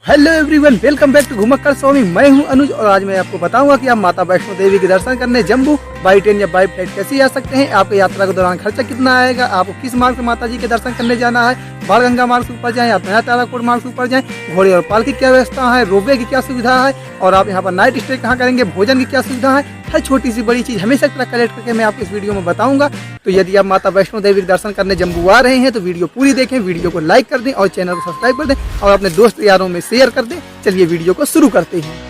Hello everyone, welcome back to Ghumakkar Swami. मैं हूं अनुज और आज मैं आपको बताऊंगा कि आप माता वैष्णो देवी के दर्शन करने जम्मू बाई ट्रेन या बाई फ्लाइट कैसे आ सकते हैं। आपकी यात्रा के दौरान खर्चा कितना आएगा, आपको किस मार्ग से माता जी के दर्शन करने जाना है, बाणगंगा मार्ग से ऊपर जाएं या नया ताराकोट मार्ग से ऊपर जाएं, घोड़े और पाल की क्या व्यवस्था है, रोपवे की क्या सुविधा है और आप यहाँ पर नाइट स्टे कहाँ करेंगे, भोजन की क्या सुविधा है। हर छोटी सी बड़ी चीज हमेशा तरह कलेक्ट करके मैं आपको इस वीडियो में बताऊंगा। तो यदि आप माता वैष्णो देवी के दर्शन करने जम्मू आ रहे हैं तो वीडियो पूरी देखें, वीडियो को लाइक कर दें और चैनल को सब्सक्राइब कर दें और अपने दोस्त यारों में शेयर कर दें। चलिए वीडियो को शुरू करते हैं।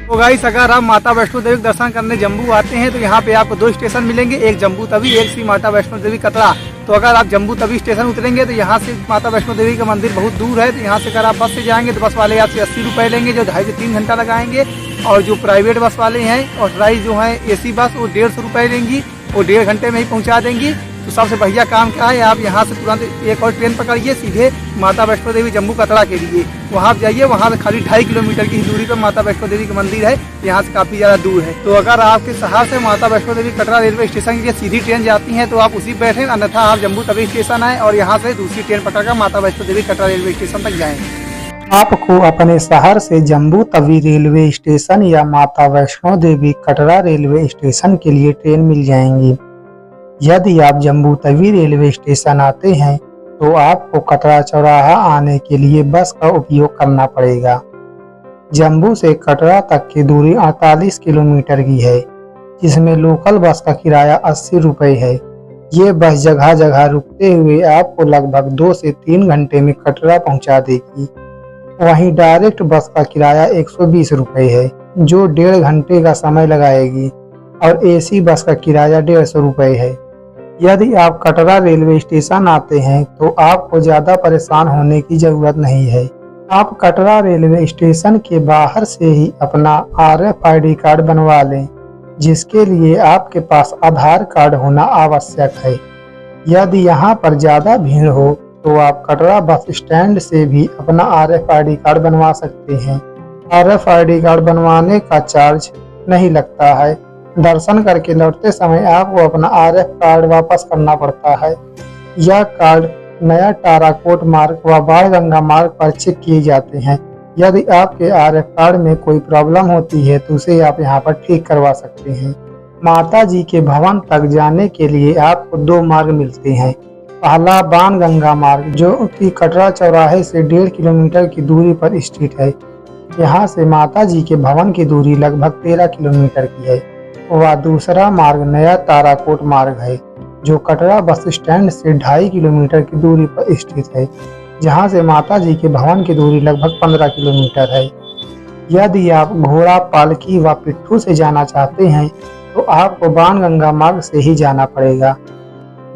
तो गाइस, अगर आप माता वैष्णो देवी के दर्शन करने जम्मू आते हैं तो यहाँ पे आपको दो स्टेशन मिलेंगे, एक जम्मू तवी, एक श्री माता वैष्णो देवी कटरा। तो अगर आप जम्मू तवी स्टेशन उतरेंगे तो यहाँ से माता वैष्णो देवी का मंदिर बहुत दूर है। तो यहाँ से अगर आप बस से जाएंगे तो बस वाले आपसे 80 रुपये लेंगे, जो 2.5 से 3 घंटा लगाएंगे। और जो प्राइवेट बस वाले हैं और ड्राइव जो है AC बस, वो 150 रुपये लेंगी, वो 1.5 घंटे में ही पहुँचा देंगी। तो सबसे बढ़िया काम क्या है, आप यहाँ से तुरंत एक और ट्रेन पकड़िए सीधे माता वैष्णो देवी जम्मू कटरा के लिए। वहाँ आप जाइए, वहाँ से खाली 2.5 किलोमीटर की दूरी पर माता वैष्णो देवी का मंदिर है। यहाँ से काफ़ी ज़्यादा दूर है। तो अगर आपके शहर से माता वैष्णो देवी कटरा रेलवे स्टेशन के लिए सीधी ट्रेन जाती है तो आप उसी बैठें, अन्यथा आप जम्मू तवी स्टेशन आए और यहाँ से दूसरी ट्रेन पकड़कर माता वैष्णो देवी कटरा रेलवे स्टेशन तक जाएँ। आपको अपने शहर से जम्मू तवी रेलवे स्टेशन या माता वैष्णो देवी कटरा रेलवे स्टेशन के लिए ट्रेन मिल जाएंगी। यदि आप जम्मू तवी रेलवे स्टेशन आते हैं तो आपको कटरा चौराहा आने के लिए बस का उपयोग करना पड़ेगा। जम्मू से कटरा तक की दूरी 48 किलोमीटर की है, जिसमें लोकल बस का किराया 80 रुपये है। ये बस जगह जगह रुकते हुए आपको लगभग 2 से 3 घंटे में कटरा पहुंचा देगी। वहीं डायरेक्ट बस का किराया 120 रुपये है, जो 1.5 घंटे का समय लगाएगी और AC बस का किराया 150 रुपये है। यदि आप कटरा रेलवे स्टेशन आते हैं तो आपको ज़्यादा परेशान होने की ज़रूरत नहीं है। आप कटरा रेलवे स्टेशन के बाहर से ही अपना RFID कार्ड बनवा लें, जिसके लिए आपके पास आधार कार्ड होना आवश्यक है। यदि यहाँ पर ज़्यादा भीड़ हो तो आप कटरा बस स्टैंड से भी अपना RFID कार्ड बनवा सकते हैं। RFID कार्ड बनवाने का चार्ज नहीं लगता है। दर्शन करके लौटते समय आपको अपना RF कार्ड वापस करना पड़ता है। यह कार्ड नया ताराकोट मार्ग व बाणगंगा मार्ग पर चेक किए जाते हैं। यदि आपके RF कार्ड में कोई प्रॉब्लम होती है तो उसे आप यहां पर ठीक करवा सकते हैं। माता जी के भवन तक जाने के लिए आपको 2 मार्ग मिलते हैं। पहला बाणगंगा मार्ग, जो कि कटरा चौराहे से 1.5 किलोमीटर की दूरी पर स्थित है। यहाँ से माता जी के भवन की दूरी लगभग 13 किलोमीटर की है। वह दूसरा मार्ग नया ताराकोट मार्ग है, जो कटरा बस स्टैंड से 2.5 किलोमीटर की दूरी पर स्थित है, जहां से माता जी के भवन की दूरी लगभग 15 किलोमीटर है। यदि आप घोड़ा, पालकी व पिट्ठू से जाना चाहते हैं तो आपको बाणगंगा मार्ग से ही जाना पड़ेगा।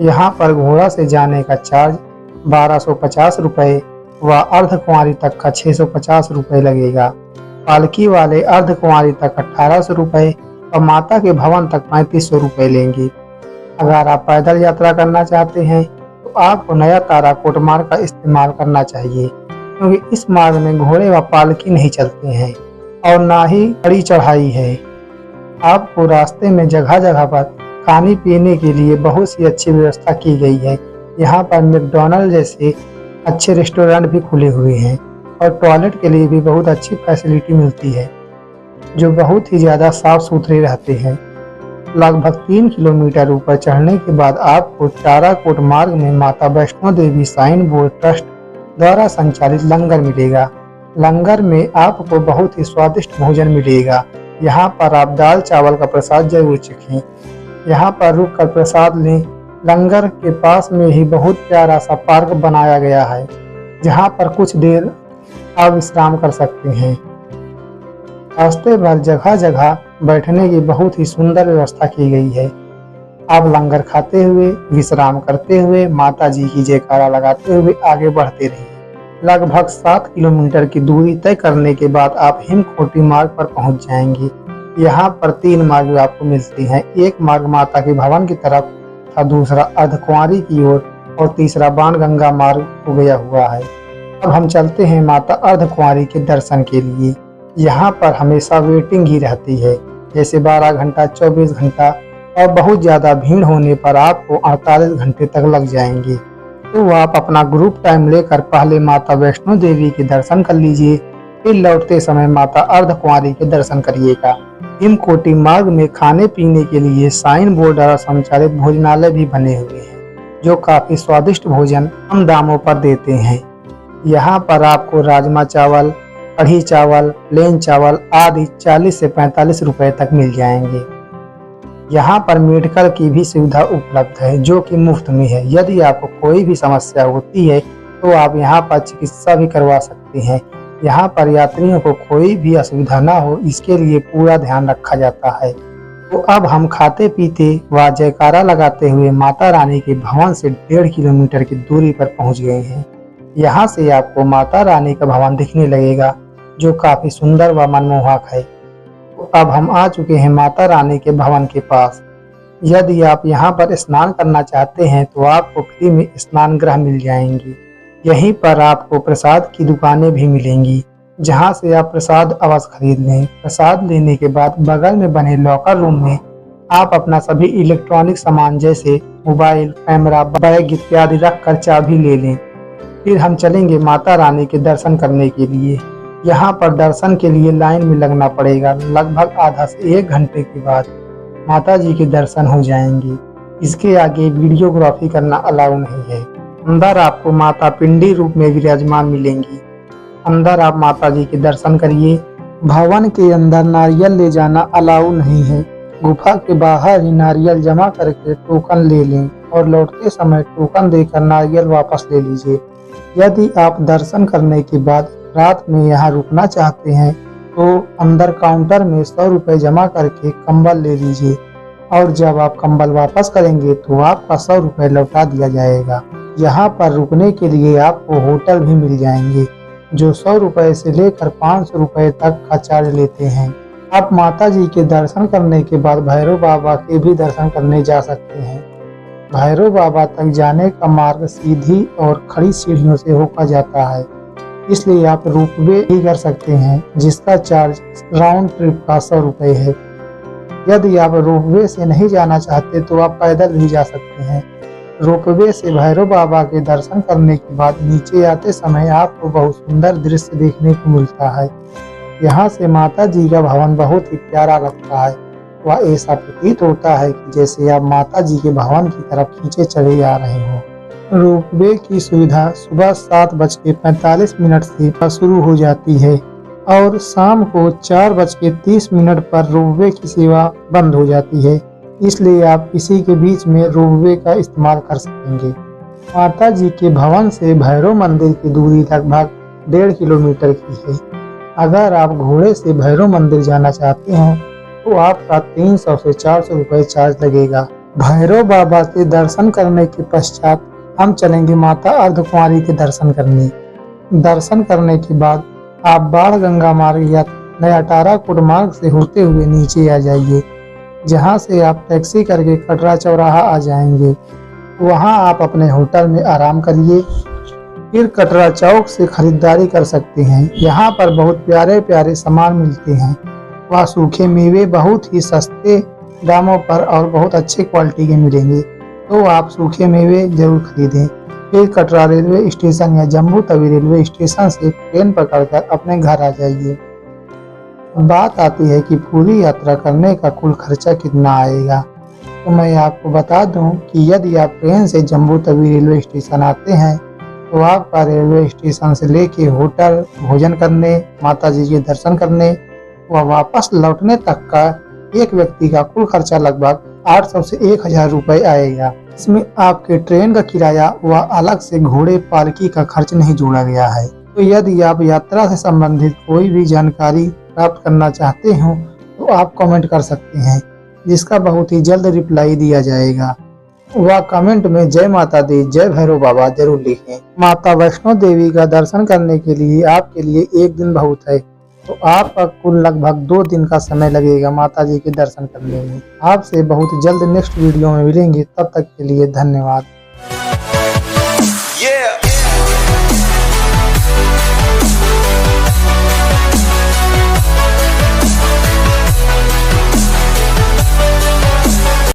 यहाँ पर घोड़ा से जाने का चार्ज 1250 रुपये व अर्धकुंवारी तक का 650 रुपये लगेगा। पालकी वाले अर्धकुंवारी तक 1800 रुपये और माता के भवन तक 3500 रुपये लेंगी। अगर आप पैदल यात्रा करना चाहते हैं तो आपको नया ताराकोट मार्ग का इस्तेमाल करना चाहिए, क्योंकि इस मार्ग में घोड़े व पालकी नहीं चलते हैं और ना ही बड़ी चढ़ाई है। आपको रास्ते में जगह जगह पर खाने पीने के लिए बहुत सी अच्छी व्यवस्था की गई है। यहाँ पर मैकडॉनल्ड जैसे अच्छे रेस्टोरेंट भी खुले हुए हैं और टॉयलेट के लिए भी बहुत अच्छी फैसिलिटी मिलती है, जो बहुत ही ज़्यादा साफ सुथरे रहते हैं। लगभग 3 किलोमीटर ऊपर चढ़ने के बाद आपको ताराकोट मार्ग में माता Vaishno Devi sign board trust द्वारा संचालित लंगर मिलेगा। लंगर में आपको बहुत ही स्वादिष्ट भोजन मिलेगा। यहाँ पर आप दाल चावल का प्रसाद जरूर चखें। यहाँ पर रुक कर प्रसाद लें। लंगर के पास में ही बहुत प्यारा सा पार्क बनाया गया है। जहाँ पर कुछ देर आप विश्राम कर सकते हैं। रास्ते भर जगह जगह बैठने की बहुत ही सुंदर व्यवस्था की गई है। आप लंगर खाते हुए, विश्राम करते हुए, माता जी की जयकारा लगाते हुए आगे बढ़ते रहिए। लगभग 7 किलोमीटर की दूरी तय करने के बाद आप हिमखोटी मार्ग पर पहुंच जाएंगे। यहाँ पर 3 मार्ग आपको मिलते हैं। एक मार्ग माता के भवन की तरफ तथा दूसरा अर्धकुंवारी की ओर और तीसरा बाणगंगा मार्ग हो गया हुआ है। अब हम चलते हैं माता अर्धकुंवारी के दर्शन के लिए। यहाँ पर हमेशा वेटिंग ही रहती है, जैसे 12 घंटा, 24 घंटा, और बहुत ज़्यादा भीड़ होने पर आपको 48 घंटे तक लग जाएंगे। तो आप अपना ग्रुप टाइम लेकर पहले माता वैष्णो देवी के दर्शन कर लीजिए, फिर लौटते समय माता अर्धकुंवारी के दर्शन करिएगा। हिमकोटी मार्ग में खाने पीने के लिए साइन बोर्ड द्वारा संचालित भोजनालय भी बने हुए हैं, जो काफी स्वादिष्ट भोजन कम दामों पर देते हैं। यहाँ पर आपको राजमा चावल, कढ़ी चावल, प्लेन चावल आदि 40 से 45 रुपए तक मिल जाएंगे। यहाँ पर मेडिकल की भी सुविधा उपलब्ध है, जो कि मुफ्त में है। यदि आपको कोई भी समस्या होती है तो आप यहाँ पर चिकित्सा भी करवा सकते हैं। यहाँ पर यात्रियों को कोई भी असुविधा ना हो, इसके लिए पूरा ध्यान रखा जाता है। तो अब हम खाते पीते व जयकारा लगाते हुए माता रानी के भवन से 1.5 किलोमीटर की दूरी पर पहुँच गए हैं। यहाँ से आपको माता रानी का भवन दिखने लगेगा, जो काफी सुंदर व मनमोहक है। तो अब हम आ चुके हैं माता रानी के भवन के पास। यदि आप यहाँ पर स्नान करना चाहते हैं तो आपको फ्री में स्नान गृह मिल जाएंगी। यहीं पर आपको प्रसाद की दुकानें भी मिलेंगी, जहाँ से आप प्रसाद अवश्य खरीद लें। प्रसाद लेने के बाद बगल में बने लॉकर रूम में आप अपना सभी इलेक्ट्रॉनिक सामान जैसे मोबाइल, कैमरा, बैग इत्यादि रख कर चाबी ले लें। फिर हम चलेंगे माता रानी के दर्शन करने के लिए। यहाँ पर दर्शन के लिए लाइन में लगना पड़ेगा। लगभग आधा से 1 घंटे के बाद माता जी के दर्शन हो जाएंगे। इसके आगे वीडियोग्राफी करना अलाउ नहीं है। अंदर आपको माता पिंडी रूप में विराजमान मिलेंगी। अंदर आप माता जी के दर्शन करिए। भवन के अंदर नारियल ले जाना अलाउ नहीं है। गुफा के बाहर ही नारियल जमा करके टोकन ले लें और लौटते समय टोकन देकर नारियल वापस ले लीजिए। यदि आप दर्शन करने के बाद रात में यहाँ रुकना चाहते हैं तो अंदर काउंटर में 100 रुपये जमा करके कंबल ले लीजिए, और जब आप कंबल वापस करेंगे तो आपका 100 रुपये लौटा दिया जाएगा। यहाँ पर रुकने के लिए आपको होटल भी मिल जाएंगे, जो 100 रुपये से लेकर 500 रुपये तक का चार्ज लेते हैं। आप माता जी के दर्शन करने के बाद भैरव बाबा के भी दर्शन करने जा सकते हैं। भैरव बाबा तक जाने का मार्ग सीधी और खड़ी सीढ़ियों से होकर जाता है, इसलिए आप रोपवे भी कर सकते हैं, जिसका चार्ज राउंड ट्रिप का 100 रुपये है। यदि आप रोपवे से नहीं जाना चाहते तो आप पैदल भी जा सकते हैं। रोपवे से भैरव बाबा के दर्शन करने के बाद नीचे आते समय आपको बहुत सुंदर दृश्य देखने को मिलता है। यहाँ से माता जी का भवन बहुत ही प्यारा लगता है। वह ऐसा प्रतीत होता है कि जैसे आप माता जी के भवन की तरफ खींचे चले आ रहे हो। रोपवे की सुविधा सुबह 7:45 से शुरू हो जाती है और शाम को 4:30 पर रोपवे की सेवा बंद हो जाती है, इसलिए आप इसी के बीच में रोपवे का इस्तेमाल कर सकेंगे। माता जी के भवन से भैरव मंदिर की दूरी लगभग 1.5 किलोमीटर की है। अगर आप घोड़े से भैरव मंदिर जाना चाहते हो तो आपका 300 से 400 रुपये चार्ज लगेगा। भैरव बाबा के दर्शन करने के पश्चात हम चलेंगे माता अर्धकुंवारी के दर्शन करने। दर्शन करने के बाद आप बाणगंगा मार्ग या नया ताराकोट मार्ग से होते हुए नीचे आ जाइए, जहां से आप टैक्सी करके कटरा चौराहा आ जाएंगे। वहां आप अपने होटल में आराम करिए, फिर कटरा चौक से खरीदारी कर सकते हैं। यहाँ पर बहुत प्यारे प्यारे सामान मिलते हैं। वह सूखे मेवे बहुत ही सस्ते दामों पर और बहुत अच्छी क्वालिटी के मिलेंगे, तो आप सूखे मेवे जरूर खरीदें। फिर कटरा रेलवे स्टेशन या जम्मू तवी रेलवे स्टेशन से ट्रेन पकड़कर अपने घर आ जाइए। बात आती है कि पूरी यात्रा करने का कुल खर्चा कितना आएगा, तो मैं आपको बता दूं कि यदि आप ट्रेन से जम्मू तवी रेलवे स्टेशन आते हैं तो आपका रेलवे स्टेशन से लेके होटल, भोजन करने, माता जी के दर्शन करने व वापस लौटने तक का एक व्यक्ति का कुल खर्चा लगभग 800 से 1000 रुपये आएगा। इसमें आपके ट्रेन का किराया व अलग से घोड़े पालकी का खर्च नहीं जोड़ा गया है। तो यदि आप यात्रा से संबंधित कोई भी जानकारी प्राप्त करना चाहते हो तो आप कमेंट कर सकते हैं, जिसका बहुत ही जल्द रिप्लाई दिया जाएगा। वह कमेंट में जय माता दी, जय भैरव बाबा जरूर लिखें। माता वैष्णो देवी का दर्शन करने के लिए आपके लिए एक दिन बहुत है, तो आपका कुल लगभग 2 दिन का समय लगेगा माता जी के दर्शन करने में। आपसे बहुत जल्द नेक्स्ट वीडियो में मिलेंगे, तब तक के लिए धन्यवाद।